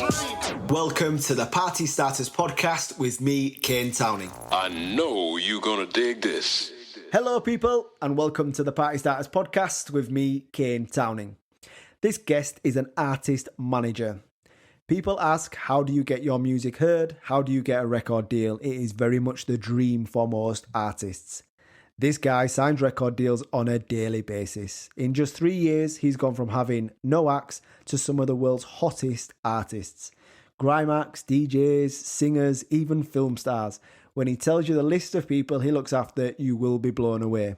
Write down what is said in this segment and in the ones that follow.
Welcome to the Party Starters podcast with me, Kane Towning. I know you're gonna dig this. Hello, people, and welcome to the Party Starters podcast with me, Kane Towning. This guest is an artist manager. People ask, how do you get your music heard? How do you get a record deal? It is very much the dream for most artists. This guy signs record deals on a daily basis. In just 3 years, he's gone from having no acts to some of the world's hottest artists. Grime acts, DJs, singers, even film stars. When he tells you the list of people he looks after, you will be blown away.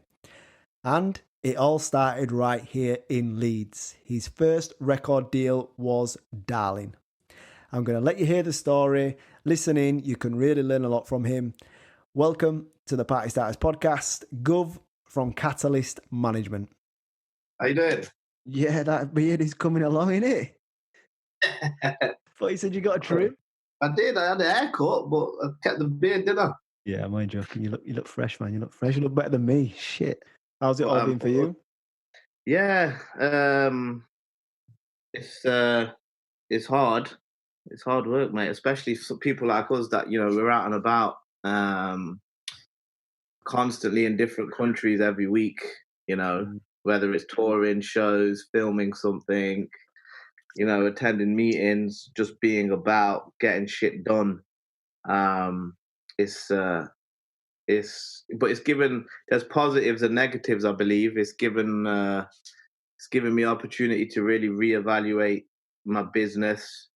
And it all started right here in Leeds. His first record deal was Darling. I'm going to let you hear the story. Listen in, you can really learn a lot from him. Welcome to the Party Starters podcast, Gov from Catalyst Management. How you doing? Yeah, that beard is coming along, innit? Thought you said you got a trim. I did. I had a haircut, but I kept the beard, didn't I? Yeah, am I joking? You look fresh, man. You look fresh. You look better than me. Shit. How's it all been for you? Yeah, it's hard. It's hard work, mate. Especially for people like us that we're out and about, constantly in different countries every week. Whether it's touring, shows, filming something, attending meetings, just being about, getting shit done. But it's given, there's positives and negatives, I believe. It's given me opportunity to really reevaluate my business,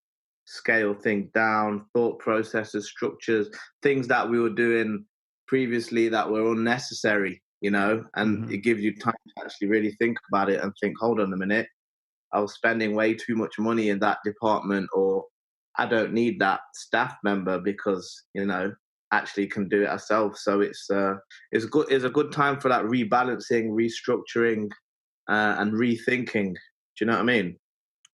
scale things down, thought processes, structures, things that we were doing previously that were unnecessary, and it gives you time to actually really think about it and think, hold on a minute, I was spending way too much money in that department, or I don't need that staff member because, actually can do it ourselves. So it's a good time for that rebalancing, restructuring, and rethinking. Do you know what I mean?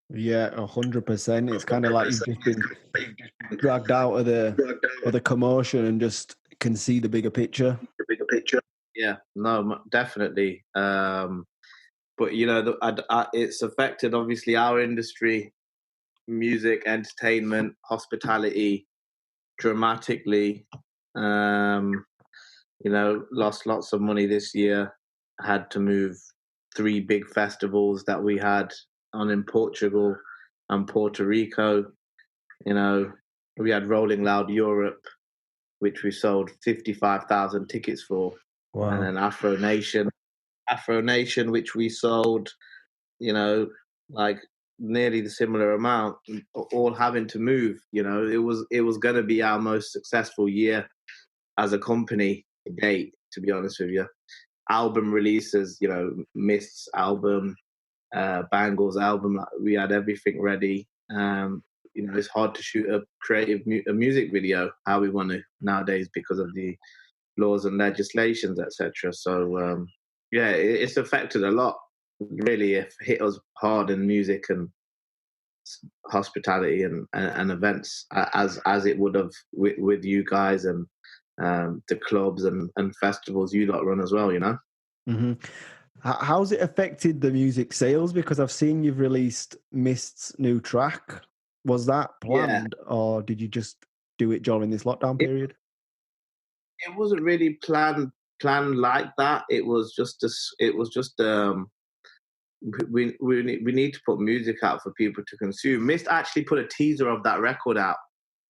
Yeah, 100%. It's kind of like you've just been dragged out of the commotion and just can see the bigger picture. Yeah, no, definitely. But it's affected obviously our industry, music, entertainment, hospitality, dramatically. Lost lots of money this year. Had to move 3 big festivals that we had on in Portugal and Puerto Rico. We had Rolling Loud Europe, which we sold 55,000 tickets for. Wow. And then Afro Nation, which we sold, like nearly the similar amount, all having to move. It was going to be our most successful year as a company to date, to be honest with you. Album releases, Mist's album, Bangles album, we had everything ready. It's hard to shoot a music video how we want to nowadays because of the laws and legislations, etc. So it's affected a lot. Really, it hit us hard in music and hospitality and events, as it would have with you guys and the clubs and festivals you lot run as well. Mm-hmm. How's it affected the music sales? Because I've seen you've released Mist's new track. Was that planned, or did you just do it during this lockdown period? It wasn't really planned like that. It was just we need to put music out for people to consume. Mist actually put a teaser of that record out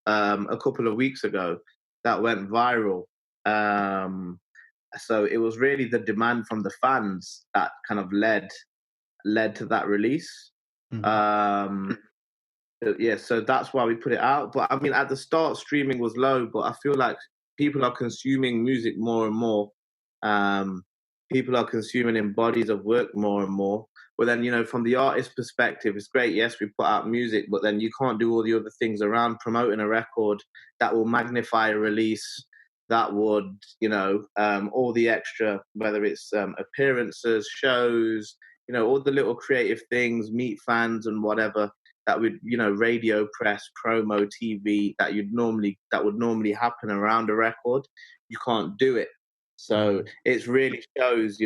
a couple of weeks ago that went viral. So it was really the demand from the fans that kind of led to that release. Mm-hmm. So that's why we put it out. But I mean, at the start, streaming was low, but I feel like people are consuming music more and more. People are consuming in bodies of work more and more. But then, from the artist perspective, it's great. Yes, we put out music, but then you can't do all the other things around promoting a record that will magnify a release, that would, all the extra, whether it's appearances, shows, all the little creative things, meet fans and whatever, that would, radio, press, promo, TV, that would normally happen around a record. You can't do it. So it really shows,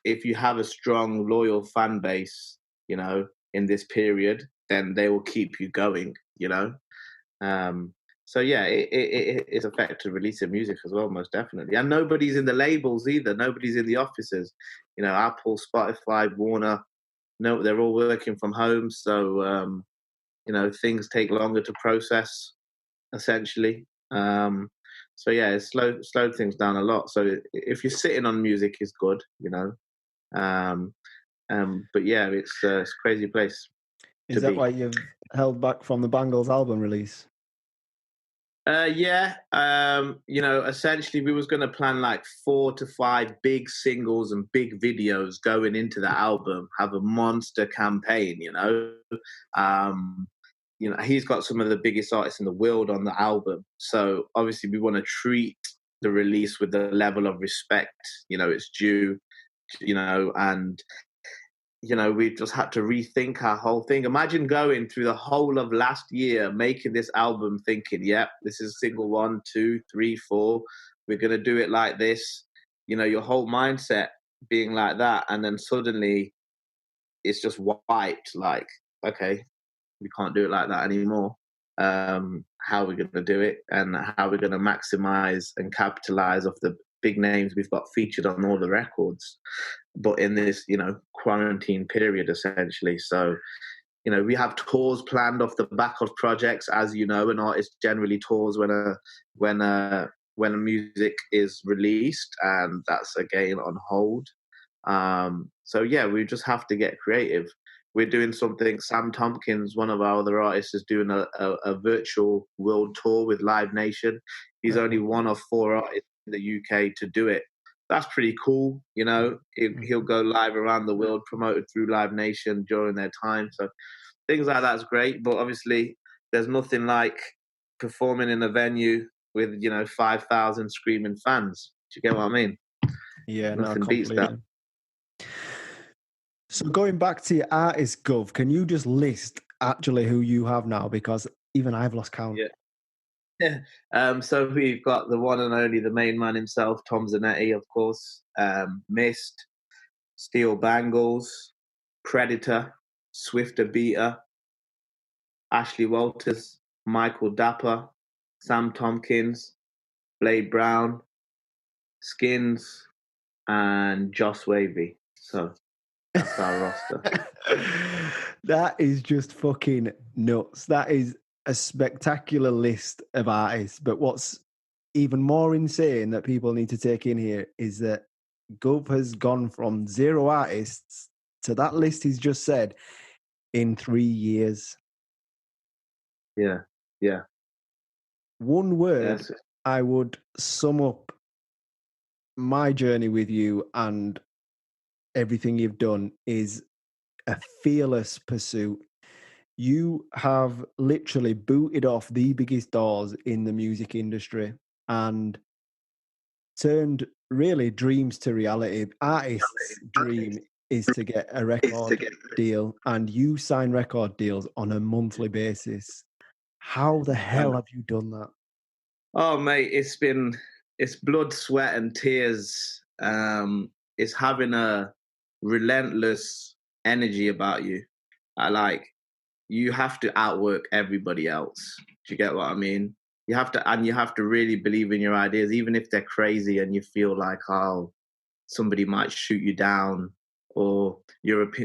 if you have a strong, loyal fan base, in this period, then they will keep you going, you know. So yeah, it's affected releasing music as well, most definitely. And nobody's in the labels either. Nobody's in the offices. You know, Apple, Spotify, Warner. No, they're all working from home. So you know, things take longer to process, essentially. So yeah, it's slowed things down a lot. So if you're sitting on music, is good, you know. Um, but yeah, it's a crazy place. Is that why you've held back from the Bangles album release? Yeah, you know, essentially we was going to plan like 4 to 5 big singles and big videos going into the album, have a monster campaign, you know. Um, you know, he's got some of the biggest artists in the world on the album. So obviously we want to treat the release with the level of respect, you know, it's due, you know, and you know, we just had to rethink our whole thing. Imagine going through the whole of last year, making this album, thinking, yep, this is single 1, 2, 3, 4. We're going to do it like this. You know, your whole mindset being like that. And then suddenly it's just wiped. Like, okay, we can't do it like that anymore. How are we going to do it? And how are we going to maximize and capitalize off the big names we've got featured on all the records, but in this, you know, quarantine period, essentially. So, you know, we have tours planned off the back of projects, as you know, an artist generally tours when a music is released, and that's again on hold. So yeah, we just have to get creative. We're doing something. Sam Tompkins, one of our other artists, is doing a virtual world tour with Live Nation. He's only one of 4 artists in the UK to do it. That's pretty cool, you know. He'll go live around the world, promoted through Live Nation during their time. So things like that's great. But obviously, there's nothing like performing in a venue with, you know, 5,000 screaming fans. Do you get what I mean? Yeah, Nothing no, beats that. So going back to your artist, Gov, can you just list actually who you have now? Because even I've lost count. Yeah. So we've got the one and only, the main man himself, Tom Zanetti, of course. Mist, Steel Bangles, Predator, Swifter Beater, Ashley Walters, Michael Dapper, Sam Tompkins, Blade Brown, Skins, and Joss Wavy. So that's our roster. That is just fucking nuts. That is a spectacular list of artists. But what's even more insane that people need to take in here is that Gov has gone from 0 artists to that list he's just said in 3 years. Yeah, yeah. One word Yes. I would sum up my journey with you and everything you've done is a fearless pursuit. You have literally booted off the biggest doors in the music industry and turned really dreams to reality. Artists' dream is to get a record deal, and you sign record deals on a monthly basis. How the hell have you done that? Oh, mate, it's blood, sweat, and tears. It's having a relentless energy about you. You have to outwork everybody else. Do you get what I mean? You have to really believe in your ideas, even if they're crazy and you feel like, oh, somebody might shoot you down, or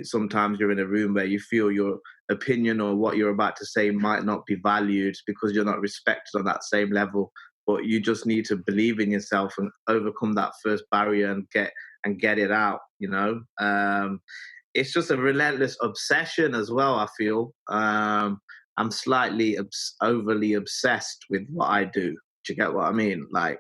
sometimes you're in a room where you feel your opinion or what you're about to say might not be valued because you're not respected on that same level. But you just need to believe in yourself and overcome that first barrier and get it out. You know, it's just a relentless obsession as well. I feel I'm slightly overly obsessed with what I do. Do you get what I mean? Like,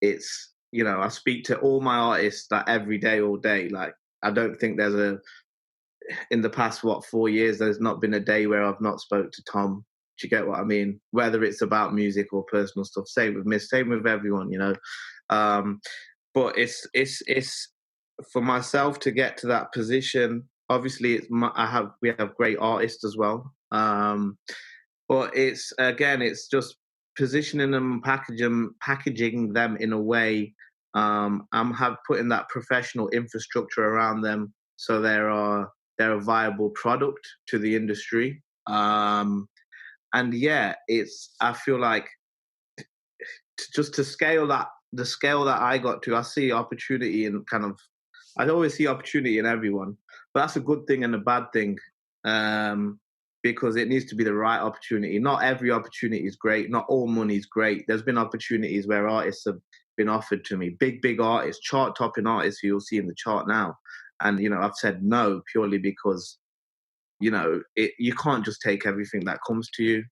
it's, you know, I speak to all my artists like every day, all day. Like, I don't think in the past 4 years, there's not been a day where I've not spoke to Tom. Do you get what I mean? Whether it's about music or personal stuff, same with Miss, same with everyone, you know. But it's for myself to get to that position. Obviously, we have great artists as well. But it's just positioning them, packaging them in a way. I'm putting that professional infrastructure around them, so there are they're a viable product to the industry. And yeah, I feel like just to scale that, the scale that I got to, I see opportunity in I always see opportunity in everyone, but that's a good thing and a bad thing, because it needs to be the right opportunity. Not every opportunity is great. Not all money is great. There's been opportunities where artists have been offered to me, big artists, chart-topping artists who you'll see in the chart now. And, I've said no purely because, you can't just take everything that comes to you.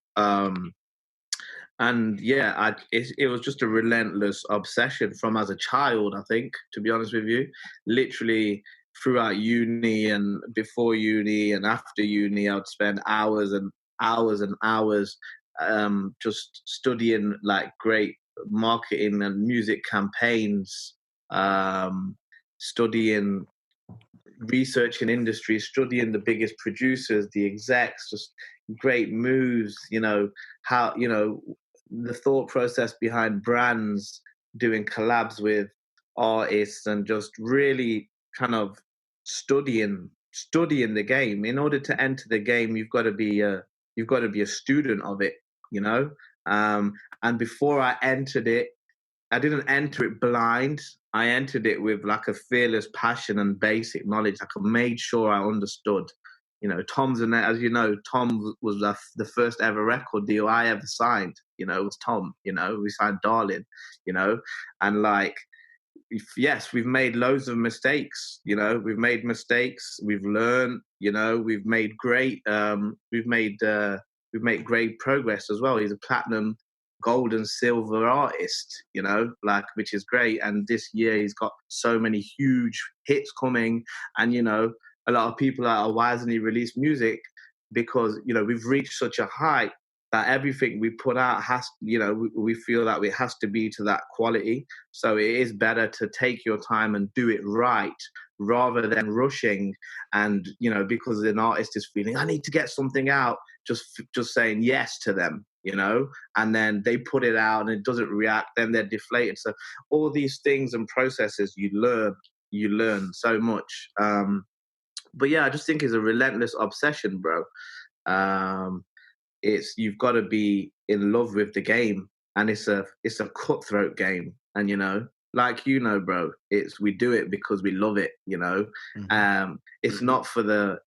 And yeah, it was just a relentless obsession from as a child, I think, to be honest with you. Literally throughout uni and before uni and after uni, I would spend hours and hours and hours just studying like great marketing and music campaigns, studying, researching industry, studying the biggest producers, the execs, just great moves, how, the thought process behind brands doing collabs with artists, and just really kind of studying the game. In order to enter the game, you've got to be a student of it, and before I entered it, I didn't enter it blind. I entered it with like a fearless passion and basic knowledge. Like I made sure I understood. Tom's in there, as you know. Tom was the first ever record deal I ever signed. It was Tom. We signed Darling. And like, yes, we've made loads of mistakes. We've made mistakes. We've learned. We've made great. We've made great progress as well. He's a platinum, gold and silver artist, which is great. And this year he's got so many huge hits coming, and a lot of people are, why hasn't he released music? Because we've reached such a height that everything we put out has, we feel that it has to be to that quality. So it is better to take your time and do it right, rather than rushing. And because an artist is feeling, I need to get something out, just saying yes to them, and then they put it out and it doesn't react, then they're deflated. So all these things and processes, you learn so much. But yeah, I just think it's a relentless obsession, bro. You've got to be in love with the game, and it's a cutthroat game. And bro, we do it because we love it. Mm-hmm. It's not for the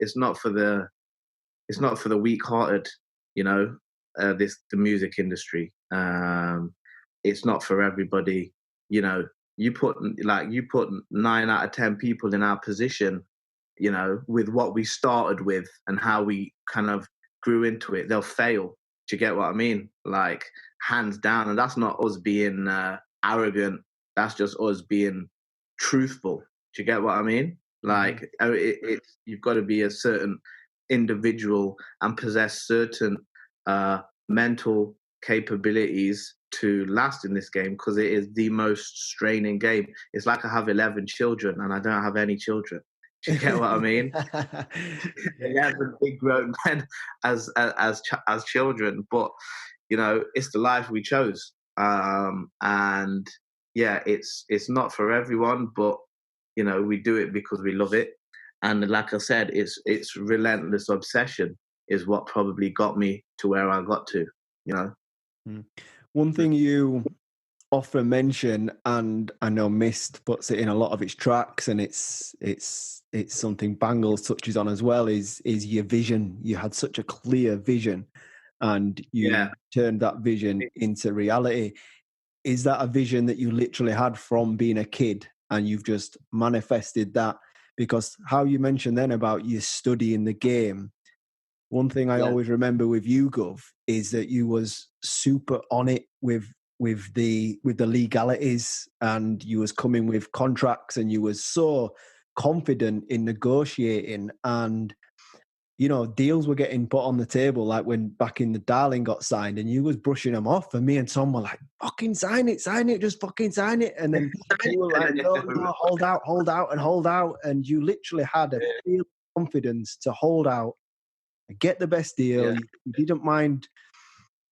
weak-hearted. The music industry. It's not for everybody. You put 9 out of 10 people in our position, with what we started with and how we kind of grew into it, they'll fail. Do you get what I mean? Like, hands down. And that's not us being arrogant. That's just us being truthful. Do you get what I mean? Like, you've got to be a certain individual and possess certain mental capabilities to last in this game, because it is the most straining game. It's like I have 11 children and I don't have any children. Do you get what I mean? 11 big grown men as children, but it's the life we chose. And yeah, it's not for everyone, but we do it because we love it. And like I said, it's relentless obsession is what probably got me to where I got to. One thing you often mention, and I know Mist puts it in a lot of its tracks, and it's something Bangles touches on as well, is your vision. You had such a clear vision, and you turned that vision into reality. Is that a vision that you literally had from being a kid, and you've just manifested that? Because how you mentioned then about you studying the game, one thing I always remember with you, Gov, is that you was super on it with the legalities, and you was coming with contracts, and you was so confident in negotiating, and deals were getting put on the table, like when back in the Darling got signed, and you was brushing them off, and me and Tom were like, fucking sign it, just fucking sign it. And then you were like, no, hold out, and you literally had a feel of confidence to hold out, get the best deal. You didn't mind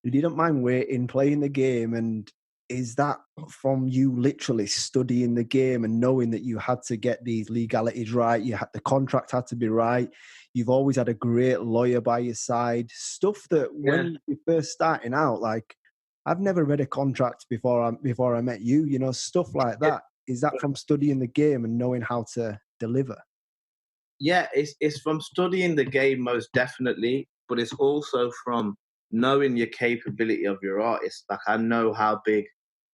waiting, playing the game, and is that from you literally studying the game and knowing that you had to get these legalities right? The contract had to be right. You've always had a great lawyer by your side. Stuff that when you're first starting out, like I've never read a contract before I met you. You know, stuff like that. Is that from studying the game and knowing how to deliver? Yeah, it's from studying the game most definitely, but it's also from knowing your capability of your artist. Like I know how big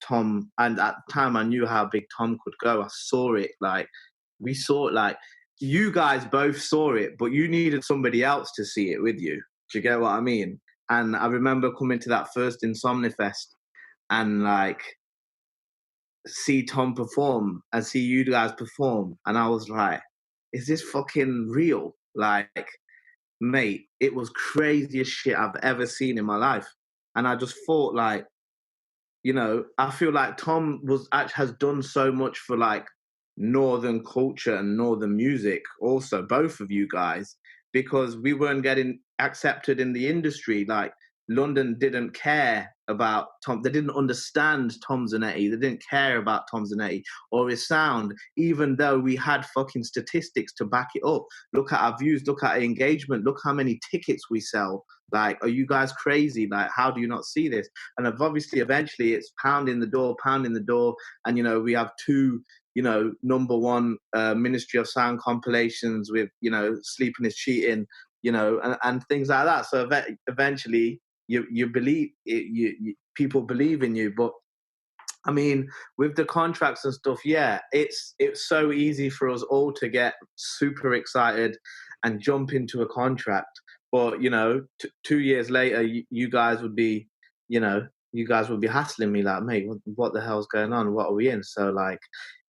Tom, and at the time I knew how big Tom could go. I saw it. Like we saw it. Like you guys both saw it, but you needed somebody else to see it with you. Do you get what I mean? And I remember coming to that first Insomnifest and like see Tom perform and see you guys perform, and I was like, is this fucking real? Like, mate, it was craziest shit I've ever seen in my life. And I just thought, like, you know, I feel like Tom has done so much for like northern culture and northern music. Also, both of you guys, because we weren't getting accepted in the industry. Like London didn't care about Tom. They didn't understand Tom Zanetti. They didn't care about Tom Zanetti or his sound, even though we had fucking statistics to back it up. Look at our views. Look at our engagement. Look how many tickets we sell. Like, are you guys crazy? Like, how do you not see this? And obviously, eventually, it's pounding the door. And, you know, we have two, you know, number one Ministry of Sound compilations with, you know, Sleeping is Cheating, you know, and things like that. So eventually, you believe it, people believe in you. But I mean, with the contracts and stuff, yeah, it's so easy for us all to get super excited and jump into a contract. But you know, 2 years later, you guys would be, you know, you guys would be hassling me like, mate, what the hell's going on? What are we in? So like,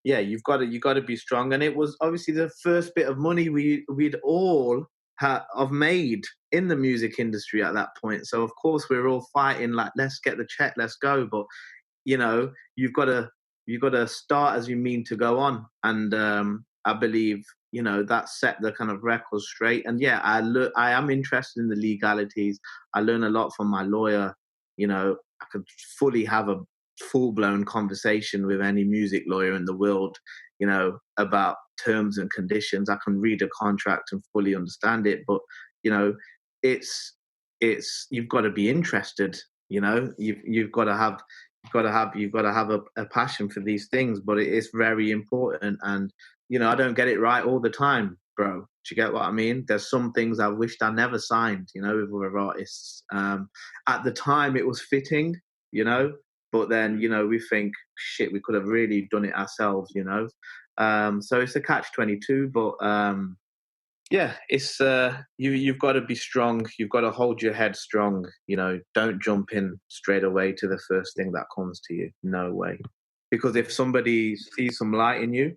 yeah, you got to be strong. And it was obviously the first bit of money we'd all have made in the music industry at that point. So of course we were all fighting like, let's get the check, let's go. But you know, you've got to start as you mean to go on. And I believe, you know, that set the kind of record straight. And yeah, I am interested in the legalities. I learn a lot from my lawyer. You know, I could fully have a full-blown conversation with any music lawyer in the world, you know, about terms and conditions. I can read a contract and fully understand it. But, you know, it's you've got to be interested, you know, you've got to have a passion for these things. But it is very important. And you know, I don't get it right all the time, bro. Do you get what I mean? There's some things I wished I never signed, you know, with other artists. At the time it was fitting, you know, but then, you know, we think, shit, we could have really done it ourselves, you know. So it's a catch-22, but yeah, it's you've got to be strong. You've got to hold your head strong. You know, don't jump in straight away to the first thing that comes to you. No way. Because if somebody sees some light in you,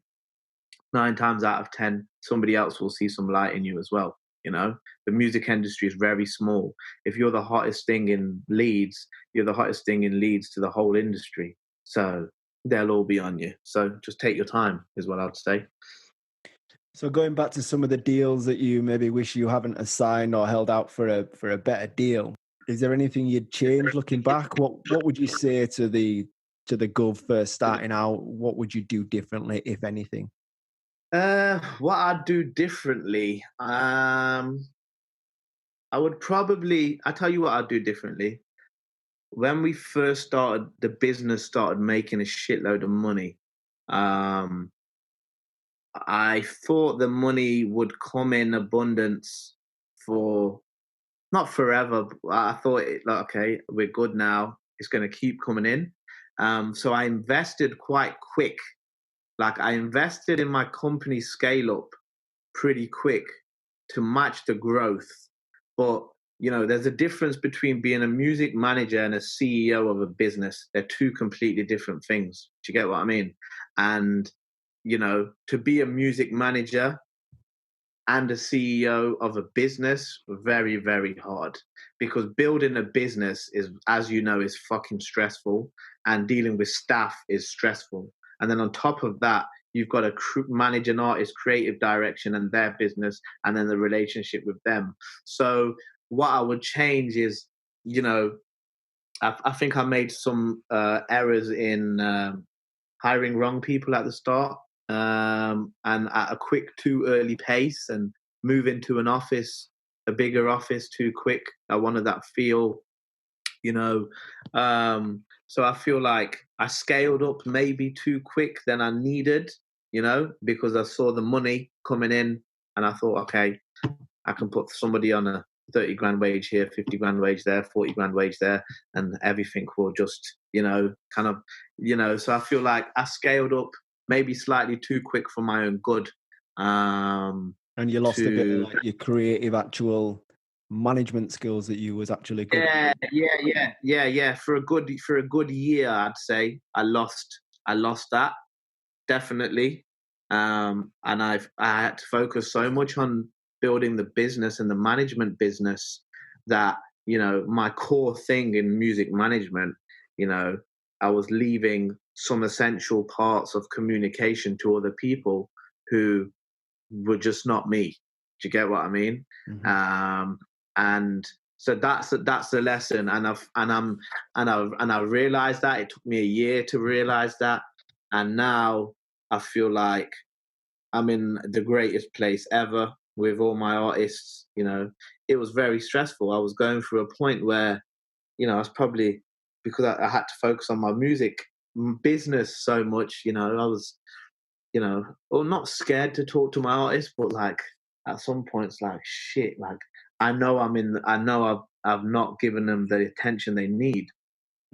9 times out of 10, somebody else will see some light in you as well. You know, the music industry is very small. If you're the hottest thing in Leeds, you're the hottest thing in Leeds to the whole industry. So they'll all be on you. So just take your time, is what I'd say. So going back to some of the deals that you maybe wish you haven't assigned or held out for a better deal, is there anything you'd change looking back? What would you say to the Gov first starting out? What would you do differently, if anything? What I'd do differently, I tell you what I'd do differently. When we first started, the business started making a shitload of money. I thought the money would come in abundance for not forever. But I thought, like, okay, we're good now. It's going to keep coming in. So I invested quite quick. Like I invested in my company scale up pretty quick to match the growth. But you know, there's a difference between being a music manager and a CEO of a business. They're two completely different things. Do you get what I mean? And you know, to be a music manager and a CEO of a business, very, very hard. Because building a business is, as you know, is fucking stressful, and dealing with staff is stressful. And then on top of that, you've got to manage an artist's creative direction and their business, and then the relationship with them. So what I would change is, you know, I think I made some errors in hiring wrong people at the start, and at a quick, too early pace, and move into an office, a bigger office, too quick. I wanted that feel, you know. So I feel like I scaled up maybe too quick than I needed, because I saw the money coming in, and I thought, okay, I can put somebody on a 30 grand wage here, 50 grand wage there, 40 grand wage there, and everything will just, kind of, so I feel like I scaled up maybe slightly too quick for my own good. And you lost a bit of like your creative actual management skills that you was actually good at. Yeah. For a good year, I'd say I lost that, definitely. And I had to focus so much on building the business and the management business that, my core thing in music management, I was leaving some essential parts of communication to other people who were just not me. Do you get what I mean? Mm-hmm. And so that's the lesson. And I realized that. It took me a year to realize that. And now I feel like I'm in the greatest place ever with all my artists. It was very stressful. I was going through a point where, I was probably, because I had to focus on my music business so much, I was, or not scared to talk to my artists, but like at some points, like shit, like I know I've not given them the attention they need.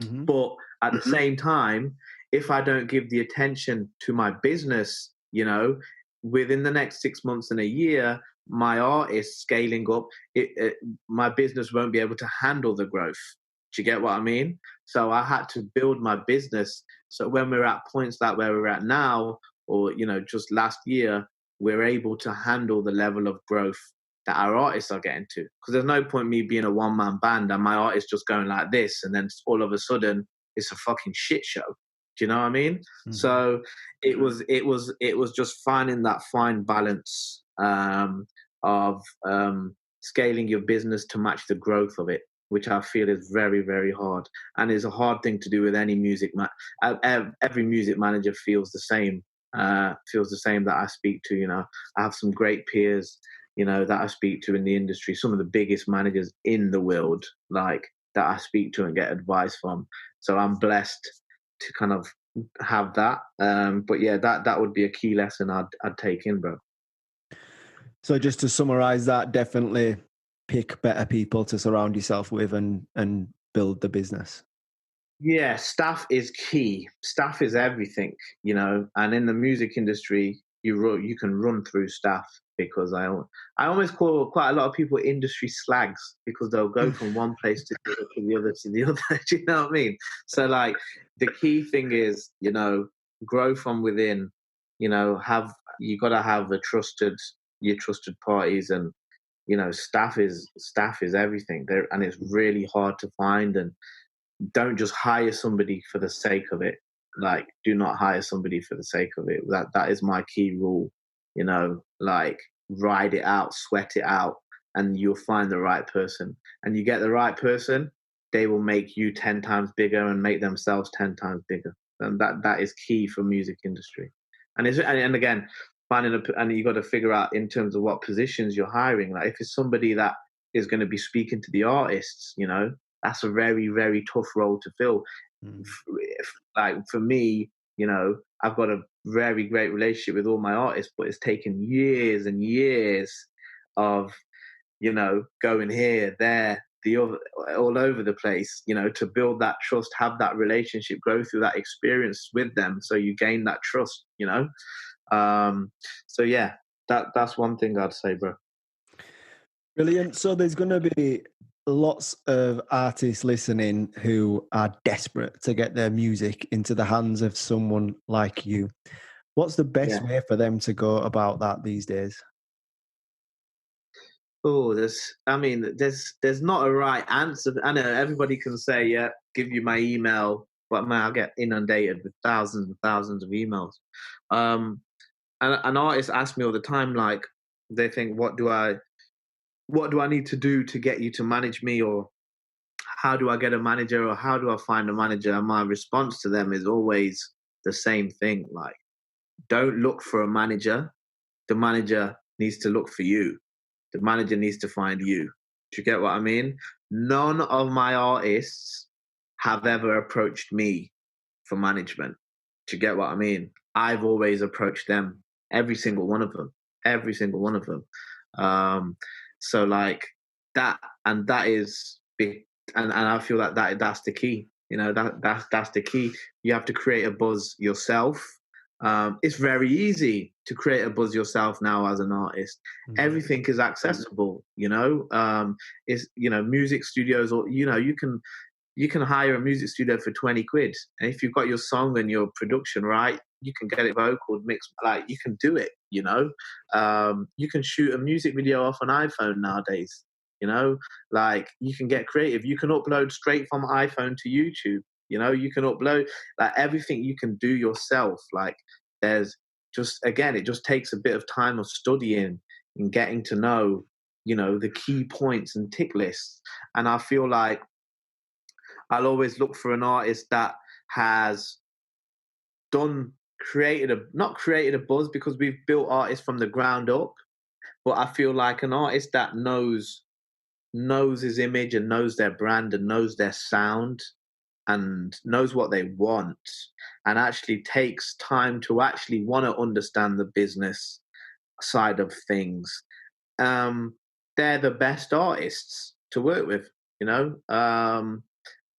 Mm-hmm. But at the same time, if I don't give the attention to my business, within the next 6 months and a year, my art is scaling up. My business won't be able to handle the growth. Do you get what I mean? So I had to build my business. So when we're at points like where we're at now, or just last year, we're able to handle the level of growth that our artists are getting to. Because there's no point me being a one-man band and my artist just going like this, and then all of a sudden it's a fucking shit show. Do you know what I mean? Mm-hmm. So it was just finding that fine balance of scaling your business to match the growth of it, which I feel is very, very hard, and is a hard thing to do with any music. Every music manager feels the same. That I speak to. I have some great peers, that I speak to in the industry. Some of the biggest managers in the world, like that I speak to and get advice from. So I'm blessed to kind of have that. But yeah, that would be a key lesson I'd take in, bro. So just to summarize that, definitely pick better people to surround yourself with and build the business. Yeah, staff is key. Staff is everything, and in the music industry, you can run through staff, because I almost call quite a lot of people industry slags, because they'll go from one place to the other to the other. Do you know what I mean? So like the key thing is, grow from within. You got to have your trusted parties, and staff is everything there, and it's really hard to find. And don't just hire somebody for the sake of it. Like, do not hire somebody for the sake of it. That is my key rule. Like, ride it out, sweat it out, and you'll find the right person. And you get the right person, they will make you 10 times bigger and make themselves 10 times bigger. And that is key for music industry. And again, and you got to figure out in terms of what positions you're hiring. Like, if it's somebody that is going to be speaking to the artists, that's a very, very tough role to fill. Like for me, I've got a very great relationship with all my artists, but it's taken years and years of, going here, there, the other, all over the place, to build that trust, have that relationship, go through that experience with them, so you gain that trust. So yeah, that's one thing I'd say, bro. Brilliant. So there's going to be lots of artists listening who are desperate to get their music into the hands of someone like you. What's the best way for them to go about that these days? Oh, there's not a right answer. I know everybody can say, yeah, give you my email, but man, I'll get inundated with thousands and thousands of emails. And artists ask me all the time, like, they think, what do I need to do to get you to manage me, or how do I get a manager or how do I find a manager? And my response to them is always the same thing. Like, don't look for a manager. The manager needs to look for you. The manager needs to find you. Do you get what I mean? None of my artists have ever approached me for management. Do you get what I mean? I've always approached them, every single one of them, every single one of them. So like that, and that is big, and I feel like that's the key. You know, that's the key. You have to create a buzz yourself. It's very easy to create a buzz yourself now as an artist. Mm-hmm. Everything is accessible. You know, it's, you know, music studios, or, you know, you can hire a music studio for 20 quid. And if you've got your song and your production right, you can get it vocal, mixed, like, you can do it, you know. You can shoot a music video off an iPhone nowadays, you know. Like, you can get creative. You can upload straight from iPhone to YouTube, you know. You can upload, like, everything you can do yourself. Like, there's just, again, it just takes a bit of time of studying and getting to know, you know, the key points and tick lists. And I feel like I'll always look for an artist that has not created a buzz, because we've built artists from the ground up, but I feel like an artist that knows his image and knows their brand and knows their sound and knows what they want, and actually takes time to actually want to understand the business side of things. They're the best artists to work with, you know.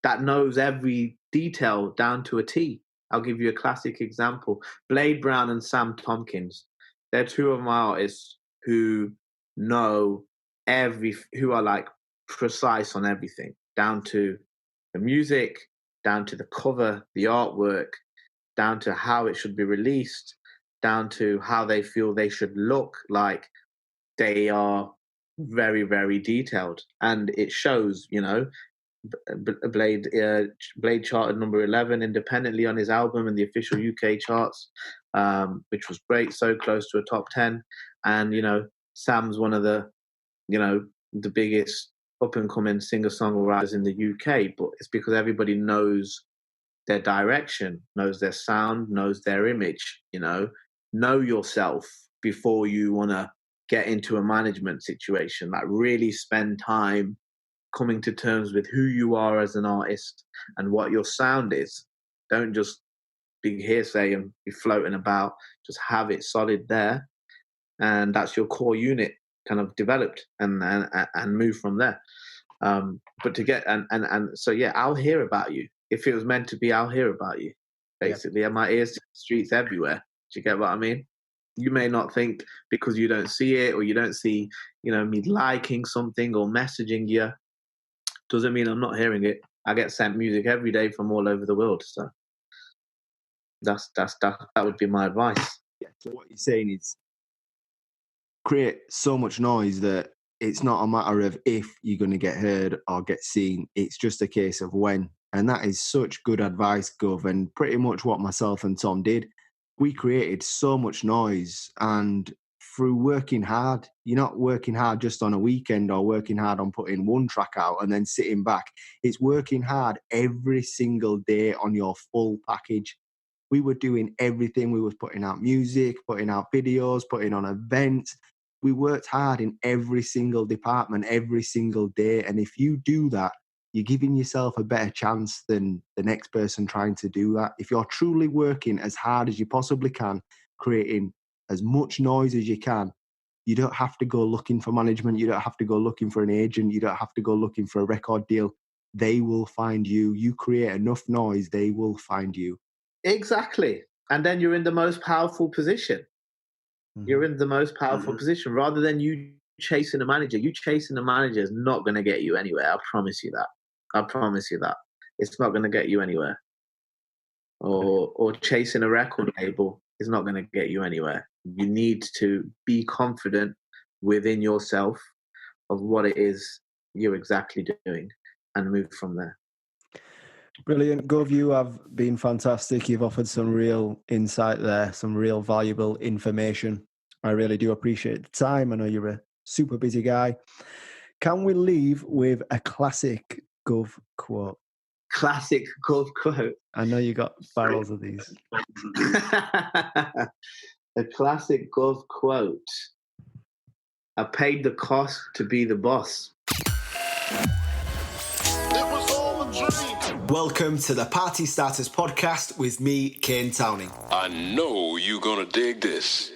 That knows every detail down to a T. I'll give you a classic example. Blade Brown and Sam Tompkins. They're two of my artists who know who are like precise on everything, down to the music, down to the cover, the artwork, down to how it should be released, down to how they feel they should look. Like, they are very, very detailed, and it shows, you know. Blade charted number 11 independently on his album in the official UK charts, which was great, so close to a top 10. And, you know, Sam's one of the, you know, the biggest up-and-coming singer-songwriters in the UK, but it's because everybody knows their direction, knows their sound, knows their image. You know yourself before you want to get into a management situation. Like, really spend time coming to terms with who you are as an artist and what your sound is. Don't just be hearsay and be floating about. Just have it solid there, and that's your core unit kind of developed, and move from there. But to get and so, yeah, I'll hear about you. If it was meant to be, I'll hear about you, basically. Yep. And my ears to the streets everywhere. Do you get what I mean? You may not think, because you don't see it, or you don't see, you know, me liking something or messaging you, doesn't mean I'm not hearing it. I get sent music every day from all over the world. So that would be my advice. Yeah. So what you're saying is create so much noise that it's not a matter of if you're going to get heard or get seen. It's just a case of when. And that is such good advice, Gov, and pretty much what myself and Tom did. We created so much noise, and through working hard, you're not working hard just on a weekend or working hard on putting one track out and then sitting back. It's working hard every single day on your full package. We were doing everything. We were putting out music, putting out videos, putting on events. We worked hard in every single department, every single day. And if you do that, you're giving yourself a better chance than the next person trying to do that. If you're truly working as hard as you possibly can, creating as much noise as you can, you don't have to go looking for management. You don't have to go looking for an agent. You don't have to go looking for a record deal. They will find you. You create enough noise, they will find you. Exactly. And then you're in the most powerful position. You're in the most powerful position, rather than you chasing a manager. You chasing a manager is not going to get you anywhere. I promise you that. I promise you that. It's not going to get you anywhere. Or chasing a record label is not going to get you anywhere. You need to be confident within yourself of what it is you're exactly doing and move from there. Brilliant. Gov, you have been fantastic. You've offered some real insight there, some real valuable information. I really do appreciate the time. I know you're a super busy guy. Can we leave with a classic Gov quote. Classic Gov quote. I know you got barrels of these. A classic Gov quote. I paid the cost to be the boss. Welcome to the Party Starters podcast with me, Kane Towning. I know you're gonna dig this.